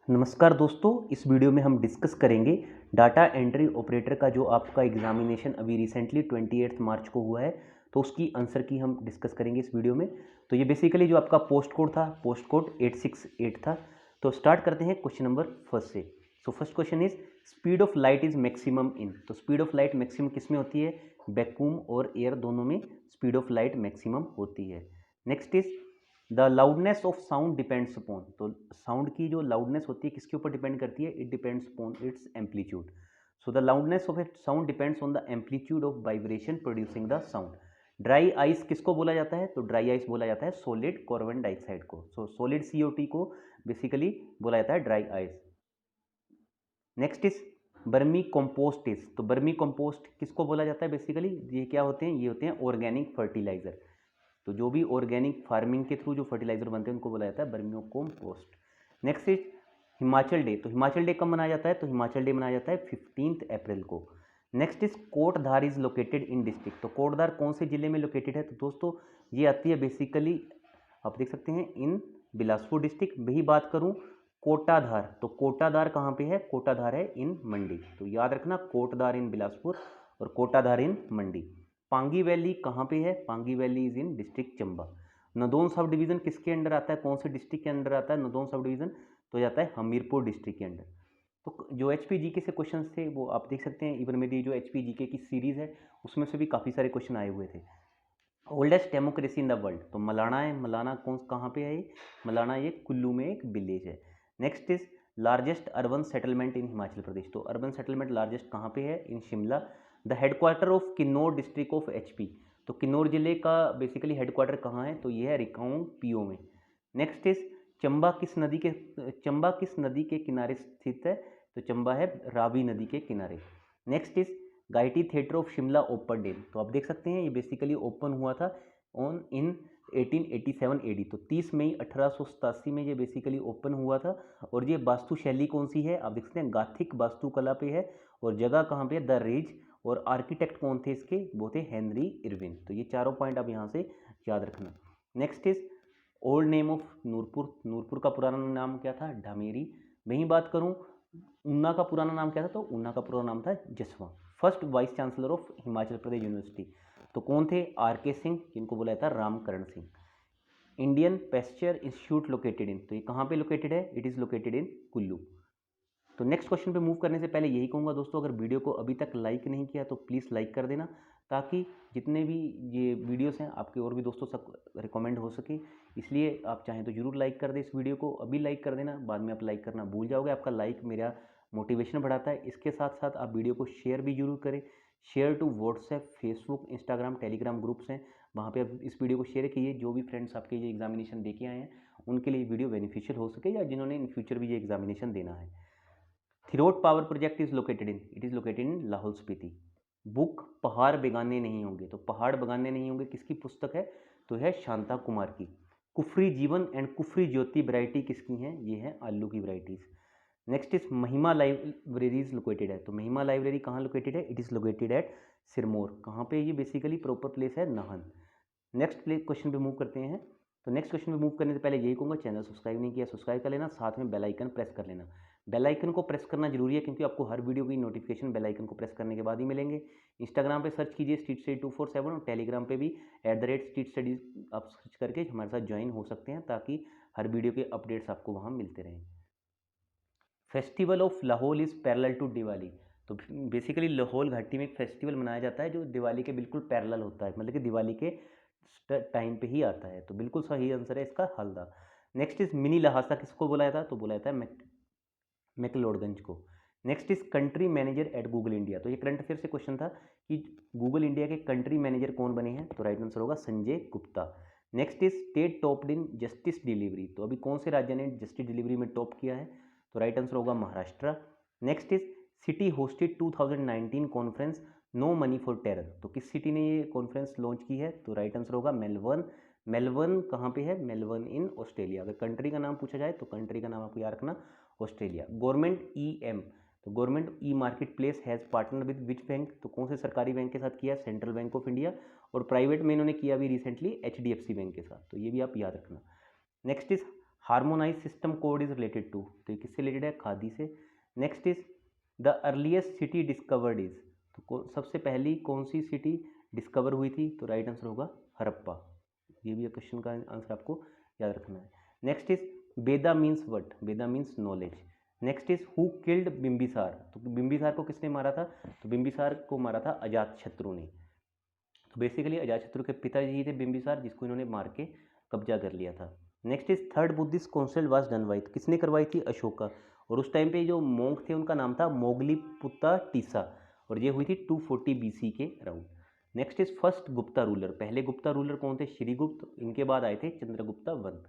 नमस्कार दोस्तों, इस वीडियो में हम डिस्कस करेंगे डाटा एंट्री ऑपरेटर का जो आपका एग्जामिनेशन अभी रिसेंटली 28 मार्च को हुआ है। तो उसकी आंसर की हम डिस्कस करेंगे इस वीडियो में। तो ये बेसिकली जो आपका पोस्ट कोड था, पोस्ट कोड 868 था। तो स्टार्ट करते हैं क्वेश्चन नंबर फर्स्ट से। So first question is speed of light is maximum in. तो स्पीड ऑफ लाइट मैक्सिमम किस में होती है? वैक्यूम और एयर दोनों में स्पीड ऑफ लाइट मैक्सिमम होती है। Next is the loudness of sound depends upon. तो साउंड की जो लाउडनेस होती है किसके ऊपर डिपेंड करती है? It depends upon its amplitude. So the loudness of A sound depends on the amplitude of vibration producing the sound. Dry ice किसको बोला जाता है? तो ड्राई आइस बोला जाता है सॉलिड कार्बन डाइऑक्साइड को। सो सॉलिड CO2 को बेसिकली बोला जाता है ड्राई आइस। नेक्स्ट इज बर्मी कंपोस्ट इज। तो बर्मी कंपोस्ट किसको बोला जाता है? बेसिकली ये क्या होते हैं? ये होते हैं ऑर्गेनिक फर्टिलाइजर। तो जो भी ऑर्गेनिक फार्मिंग के थ्रू जो फर्टिलाइजर बनते हैं उनको बोला जाता है बर्मी compost. Next is Himachal day. तो हिमाचल डे कब मनाया जाता है? तो हिमाचल डे मनाया जाता है 15 अप्रैल को। Next is Kotdhar is located in district. तो कोटधार कौन से जिले में लोकेटेड है? तो दोस्तों ये आती है बेसिकली, आप देख सकते हैं, इन बिलासपुर डिस्ट्रिक्ट। वही बात करूं कोटाधार, तो कोटाधार कहाँ पे है? कोटाधार है इन मंडी। तो याद रखना, कोटधार इन बिलासपुर और कोटाधार इन मंडी। पांगी वैली कहाँ पे है? Pangi valley is in district Chamba. Nadaun sub division किसके अंडर आता है? कौन से डिस्ट्रिक्ट के अंडर आता है नदौन सब डिवीजन? तो जाता है हमीरपुर डिस्ट्रिक्ट के अंडर। तो जो HPGK से क्वेश्चन थे वो आप देख सकते हैं। इवन मेरी जो HPGK की सीरीज है उसमें से भी काफ़ी सारे क्वेश्चन आए हुए थे। Oldest democracy in the world, तो मलाना है। मलाना कौन कहाँ पे है? ये मलाना ये कुल्लू में एक विलेज है। Next is largest urban settlement in Himachal Pradesh. तो अर्बन सेटलमेंट लार्जेस्ट कहाँ पे है? In Shimla. The headquarter of Kinnaur district of HP। तो किन्नौर जिले का बेसिकली हेडक्वार्टर कहाँ है? तो ये है रिकांग PO में। नेक्स्ट इज चंबा किस नदी के किनारे स्थित है? तो चंबा है रावी नदी के किनारे। Next is Gaiety theatre of Shimla open डेम। तो आप देख सकते हैं ये बेसिकली ओपन हुआ था ऑन इन 1887 AD। तो 30 मई 1887 में ये बेसिकली ओपन हुआ था। और ये वास्तु शैली कौन सी है? आप देख सकते हैं गाथिक वास्तुकला पे है। और जगह कहाँ पे है? The raise. और आर्किटेक्ट कौन थे इसके? वो थे हेनरी इरविन। तो ये चारों पॉइंट आप यहाँ से याद रखना। Next is old name of Nurpur. Nurpur का पुराना नाम क्या था? ढामेरी। वहीं बात करूँ ऊना का पुराना नाम क्या था? तो ऊना का पुराना नाम था जसवा। First vice chancellor of Himachal Pradesh university तो कौन थे? RK सिंह, जिनको बुलाया था Ramkaran Singh. Indian pasture institute located in. तो ये कहाँ पे लोकेटेड है? It is located in Kullu. तो नेक्स्ट क्वेश्चन पे मूव करने से पहले यही कहूँगा दोस्तों, अगर वीडियो को अभी तक लाइक नहीं किया तो प्लीज़ लाइक कर देना, ताकि जितने भी ये वीडियोस हैं आपके और भी दोस्तों तक रिकमेंड हो सके। इसलिए आप चाहें तो ज़रूर लाइक कर दें इस वीडियो को। अभी लाइक कर देना, बाद में आप लाइक करना भूल जाओगे। आपका लाइक मेरा मोटिवेशन बढ़ाता है। इसके साथ साथ आप वीडियो को शेयर भी जरूर करें। Share to WhatsApp, Facebook, Instagram, Telegram groups हैं, वहाँ पे आप इस वीडियो को शेयर कीजिए। जो भी फ्रेंड्स आपके ये एग्जामिनेशन दे के आए हैं उनके लिए वीडियो बेनिफिशियल हो सके, या जिन्होंने इन फ्यूचर भी ये एग्जामिनेशन देना है। Thirot power project is located in. It is located in Lahaul Spiti. Book पहाड़ बेगाने नहीं होंगे। तो पहाड़ बेगाने नहीं होंगे किसकी पुस्तक है? तो है शांता कुमार की। कुफरी जीवन एंड कुफरी ज्योति वैरायटी किसकी हैं? ये हैं आलू की वैरायटीज़। नेक्स्ट इज महिमा लाइब्रेरीज लोकेटेड है। तो महिमा लाइब्रेरी कहाँ लोकेटेड है? It is located at Sirmaur. कहाँ पे? ये बेसिकली प्रॉपर प्लेस है नाहन। नेक्स्ट क्वेश्चन पे मूव करते हैं। तो नेक्स्ट क्वेश्चन पे मूव करने से पहले यही कहूँगा, चैनल सब्सक्राइब नहीं किया सब्सक्राइब कर लेना, साथ में बेल आइकन प्रेस कर लेना। बेल आइकन को प्रेस करना जरूरी है क्योंकि आपको हर वीडियो की नोटिफिकेशन बेल आइकन को प्रेस करने के बाद ही मिलेंगे। इंस्टाग्राम पे सर्च कीजिए स्ट्रीट स्टडी 247 और टेलीग्राम पे भी @स्ट्रीट स्टडीज आप सर्च करके हमारे साथ ज्वाइन हो सकते हैं, ताकि हर वीडियो के अपडेट्स आपको वहाँ मिलते रहें। Festival of Lahaul is parallel to Diwali. तो बेसिकली लाहौल घाटी में एक फेस्टिवल मनाया जाता है जो दिवाली के बिल्कुल पैरेलल होता है, मतलब कि दिवाली के टाइम पे ही आता है। तो बिल्कुल सही आंसर है इसका Halda. Next is mini Lhasa किसको बुलाया था? तो बुलाया था मैक्लोडगंज को। Next is country manager at Google India. तो ये करंट अफेयर से क्वेश्चन था कि गूगल इंडिया के कंट्री मैनेजर कौन बने हैं? तो राइट आंसर होगा Sanjay Gupta. Next is state topped in justice delivery. तो अभी कौन से राज्य ने जस्टिस डिलीवरी में टॉप किया है? तो राइट आंसर होगा Maharashtra. Next is city hosted 2019 conference no money for terror. तो किस सिटी ने ये कॉन्फ्रेंस लॉन्च की है? तो राइट आंसर होगा मेलबर्न। मेलबर्न कहाँ पे है? Melbourne in Australia. अगर कंट्री का नाम पूछा जाए तो कंट्री का नाम आपको याद रखना ऑस्ट्रेलिया। Government EM। तो government e market place has partner with which bank? तो कौन से सरकारी बैंक के साथ किया? Central bank of India. और प्राइवेट में इन्होंने किया भी रिसेंटली HDFC बैंक के साथ। तो ये भी आप याद रखना। Next is harmonize system code is related to, तो ये किससे रिलेटेड है, खादी से। Next is the earliest city discovered is, तो सबसे पहली कौन सी सिटी डिस्कवर हुई थी, तो राइट आंसर होगा हड़प्पा। ये भी क्वेश्चन का आंसर आपको याद रखना है। Next is Veda means what, Veda means knowledge. Next is who killed Bimbisara, तो बिम्बिसार को किसने मारा था, तो बिम्बिसार को मारा था अजातशत्रु ने। तो बेसिकली अजातशत्रु के पिताजी थे बिम्बिसार, जिसको इन्होंने मार के कब्जा कर लिया था। Next is third Buddhist council was done by, किसने करवाई थी, अशोका। और उस टाइम पे जो मोंक थे उनका नाम था मोगलीपुत्ता टीसा, और ये हुई थी 240 BC के around. Next is first Gupta ruler, पहले गुप्ता रूलर कौन थे, श्रीगुप्त, इनके बाद आए थे चंद्रगुप्ता वन।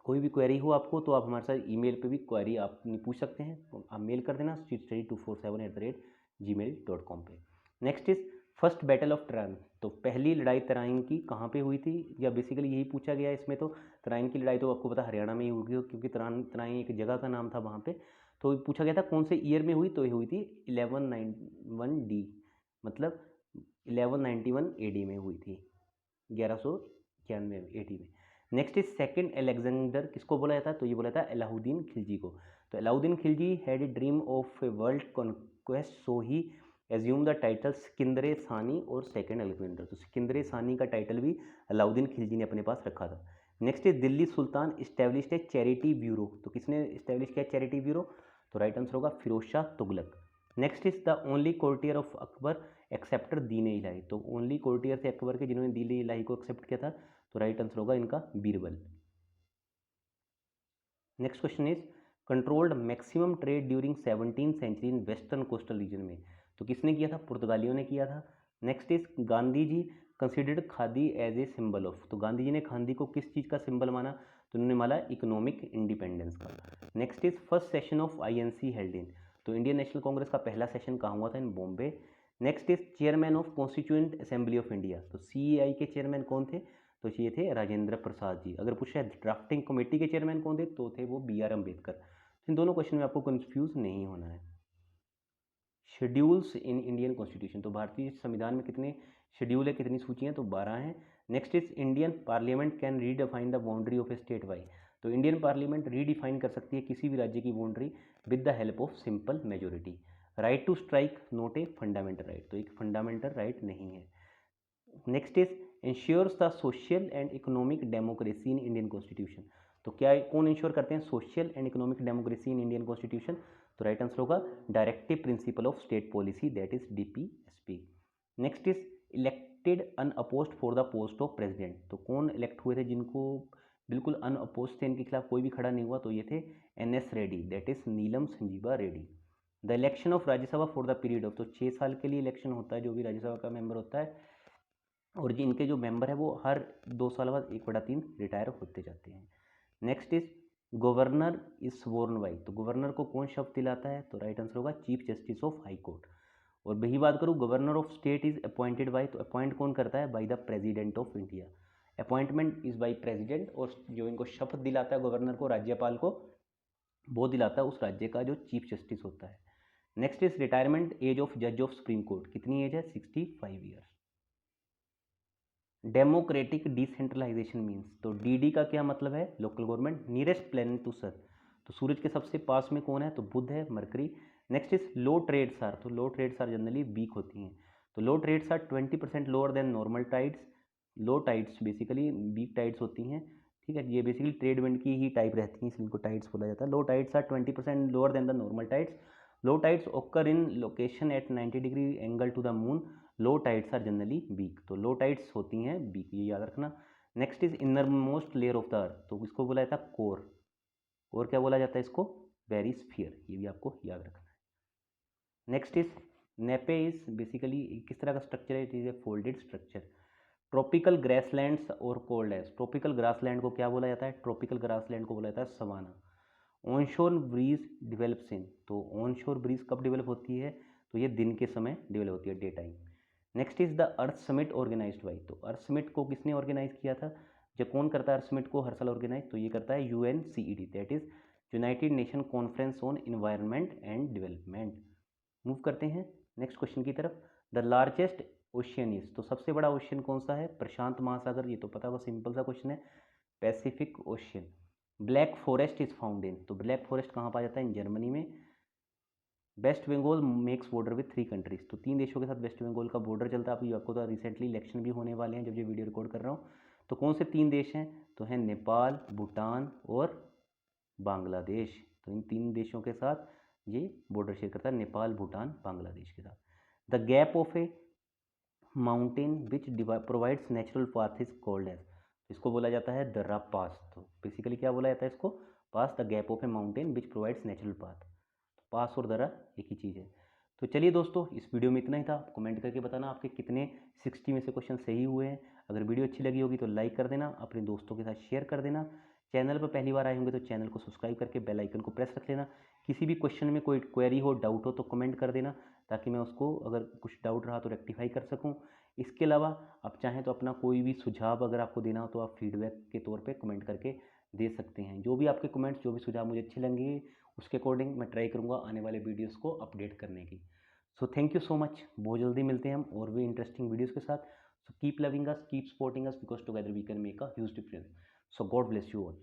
कोई भी क्वेरी हो आपको तो आप हमारे साथ ईमेल पे भी क्वेरी आप पूछ सकते हैं, तो आप मेल कर देना streetstudy247@gmail.com पे। Next is first battle of Tarain, तो पहली लड़ाई तराइन की कहाँ पे हुई थी, या बेसिकली यही पूछा गया है इसमें। तो तराइन की लड़ाई तो आपको पता हरियाणा में ही हुई, क्योंकि तराइन एक जगह का नाम था वहाँ पे। तो पूछा गया था कौन से ईयर में हुई, तो ये हुई थी 1191 मतलब 1191 AD में हुई थी, 1191 AD में। नेक्स्ट इज सेकंड अलेक्जेंडर, किसको बोला जाता है, तो ये बोला था अलाउद्दीन खिलजी को। तो Alauddin Khilji had a dream of a world conquest, so he assume the title Sikandar सानी और सेकंड अलेक्जेंडर। तो सिकंदर सानी का टाइटल भी अलाउद्दीन खिलजी ने अपने पास रखा था। Next is Delhi sultan established a charity bureau, तो किसने इस्टेब्लिश किया चैरिटी ब्यूरो, तो राइट आंसर होगा Firoz Shah Tughlaq. Next is the only courtier of Akbar accepted Din Ilahi, तो ओनली कोर्टियर थे अकबर के जिन्होंने दीन इलाही को एक्सेप्ट किया था, तो राइट आंसर होगा इनका Birbal. Next question is controlled maximum trade during 17th century in western coastal region में, तो किसने किया था, पुर्तगालियों ने किया था। Next is Gandhi ji considered khadi as a symbol of, तो गांधी जी ने खादी को किस चीज़ का सिंबल माना, तो उन्होंने माना इकोनॉमिक इंडिपेंडेंस का। Next is first session of INC held in, तो इंडियन नेशनल कांग्रेस का पहला सेशन कहाँ हुआ था, in Bombay. Next is chairman of constituent assembly of India, तो CEI के चेयरमैन कौन थे, तो ये थे राजेंद्र प्रसाद जी। अगर पूछा ड्राफ्टिंग कमेटी के चेयरमैन कौन थे, तो थे वो BR अम्बेडकर। इन दोनों क्वेश्चन में आपको कंफ्यूज नहीं होना है। शेड्यूल्स इन इंडियन कॉन्स्टिट्यूशन, तो भारतीय संविधान में कितने शेड्यूल है, कितनी सूचियाँ, तो 12 हैं। Next is Indian parliament can redefine the boundary of a state by, तो इंडियन पार्लियामेंट रीडिफाइन कर सकती है किसी भी राज्य की boundary with the help of simple majority. Right to strike not a fundamental right, तो एक फंडामेंटल राइट नहीं है। Next is ensures the social and economic democracy in Indian constitution, तो क्या कौन इंश्योर करते हैं social and economic democracy in Indian constitution, तो राइट आंसर होगा directive principle of state policy, that is DPSP। Next is elected unopposed for the post of president, तो कौन elect हुए थे जिनको बिल्कुल अनअपोज्ड थे, इनके खिलाफ कोई भी खड़ा नहीं हुआ, तो ये थे NS Reddy, that is Neelam Sanjiva Reddy. The election of Rajya Sabha for the period of, तो 6 साल के लिए इलेक्शन होता है, जो भी राज्यसभा का मेंबर होता है, और जिनके जो मेंबर है वो हर 2 साल बाद 1/3 रिटायर होते जाते हैं। Next is governor is sworn by, तो गवर्नर को कौन शपथ दिलाता है, तो राइट आंसर होगा chief justice of high court. और वही बात करूँ governor of state is appointed by, तो अपॉइंट कौन करता है, by the president of India. Appointment is by president, और जो इनको शपथ दिलाता है गवर्नर को, राज्यपाल को, वो दिलाता है उस राज्य का जो चीफ जस्टिस होता है। Next is retirement age of जज ऑफ सुप्रीम कोर्ट, कितनी एज है, 65 ईयर्स। डेमोक्रेटिक डिसेंट्रलाइजेशन मीन्स, तो DD का क्या मतलब है, local government. Nearest planet to sun, तो सूरज के सबसे पास में कौन है, तो बुध है, Mercury. Next is low trades are, तो low trades are generally weak होती हैं, तो low trades are 20% lower than normal tides. Low tides basically weak tides होती हैं, ठीक है, ये बेसिकली ट्रेड विंड की ही टाइप रहती हैं, इसलिए इनको टाइड्स बोला जाता है। Low tides are 20% lower than the normal tides. Low tides occur in location at 90 degree angle to the moon. Low tides are generally weak, तो लो टाइड्स होती हैं वीक, ये याद रखना। Next is innermost layer of the earth, तो इसको बोला जाता है कोर। कोर क्या बोला जाता है इसको, बेरिस्फीयर, ये भी आपको याद रखना है। नेक्स्ट इज नेपे इज बेसिकली किस तरह का स्ट्रक्चर है, it is a folded structure. Tropical grasslands और कोल्ड एस, ट्रॉपिकल ग्रासलैंड को क्या बोला जाता है, ट्रॉपिकल ग्रासलैंड को बोला जाता है सवाना। ऑनशोर ब्रीज डिवेल्प्स इन, तो ऑनशोर ब्रीज कब डिवेलप होती है, तो ये दिन के समय डिवेलप होती है, day time. Next is the earth summit organized by, तो अर्थ समिट को किसने ऑर्गेनाइज किया था, जब कौन करता है अर्थ समिट को हर साल ऑर्गेनाइज, तो ये करता है UNCED, that is United nation conference on environment and development. Move करते हैं नेक्स्ट क्वेश्चन की तरफ। द लार्जेस्ट ओशियन इज, तो सबसे बड़ा ओशियन कौन सा है, प्रशांत महासागर, ये तो पता होगा, सिंपल सा क्वेश्चन है। Pacific Ocean. Black forest is found in, तो ब्लैक फॉरेस्ट कहाँ पाया जाता है? इन जर्मनी में। West Bengal makes border with 3 countries, तो 3 देशों के साथ वेस्ट बंगाल का बॉर्डर चलता है। अभी आपको तो रिसेंटली इलेक्शन भी होने वाले हैं जब ये वीडियो रिकॉर्ड कर रहा हूँ। तो कौन से 3 देश हैं? तो हैं नेपाल, भूटान और बांग्लादेश। तो इन 3 देशों के साथ ये बॉर्डर शेयर करता है, नेपाल, भूटान, बांग्लादेश के साथ। The gap of a mountain which provides natural path is called edge, इसको बोला जाता है दर्रा पास। तो बेसिकली क्या बोला जाता है इसको? Pass the gap of a mountain which provides natural path. Pass और दर्रा एक ही चीज़ है। तो चलिए दोस्तों, इस वीडियो में इतना ही था। कमेंट करके बताना आपके कितने 60 में से क्वेश्चन सही हुए हैं। अगर वीडियो अच्छी लगी होगी तो लाइक कर देना, अपने दोस्तों के साथ शेयर कर देना। चैनल पर पहली बार आए होंगे तो चैनल को सब्सक्राइब करके बेल आइकन को प्रेस रख लेना। किसी भी क्वेश्चन में कोई क्वेरी हो, डाउट हो तो कमेंट कर देना, ताकि मैं उसको अगर कुछ डाउट रहा तो रेक्टिफाई कर सकूं। इसके अलावा आप चाहें तो अपना कोई भी सुझाव अगर आपको देना हो तो आप फीडबैक के तौर पे कमेंट करके दे सकते हैं। जो भी आपके कमेंट्स, जो भी सुझाव मुझे अच्छे लगेंगे उसके अकॉर्डिंग मैं ट्राई करूँगा आने वाले वीडियोस को अपडेट करने की। So thank you so much. बहुत जल्दी मिलते हैं हम और भी इंटरेस्टिंग वीडियोस के साथ। So keep loving us, keep supporting us, because together we can make a huge difference. So God bless you all.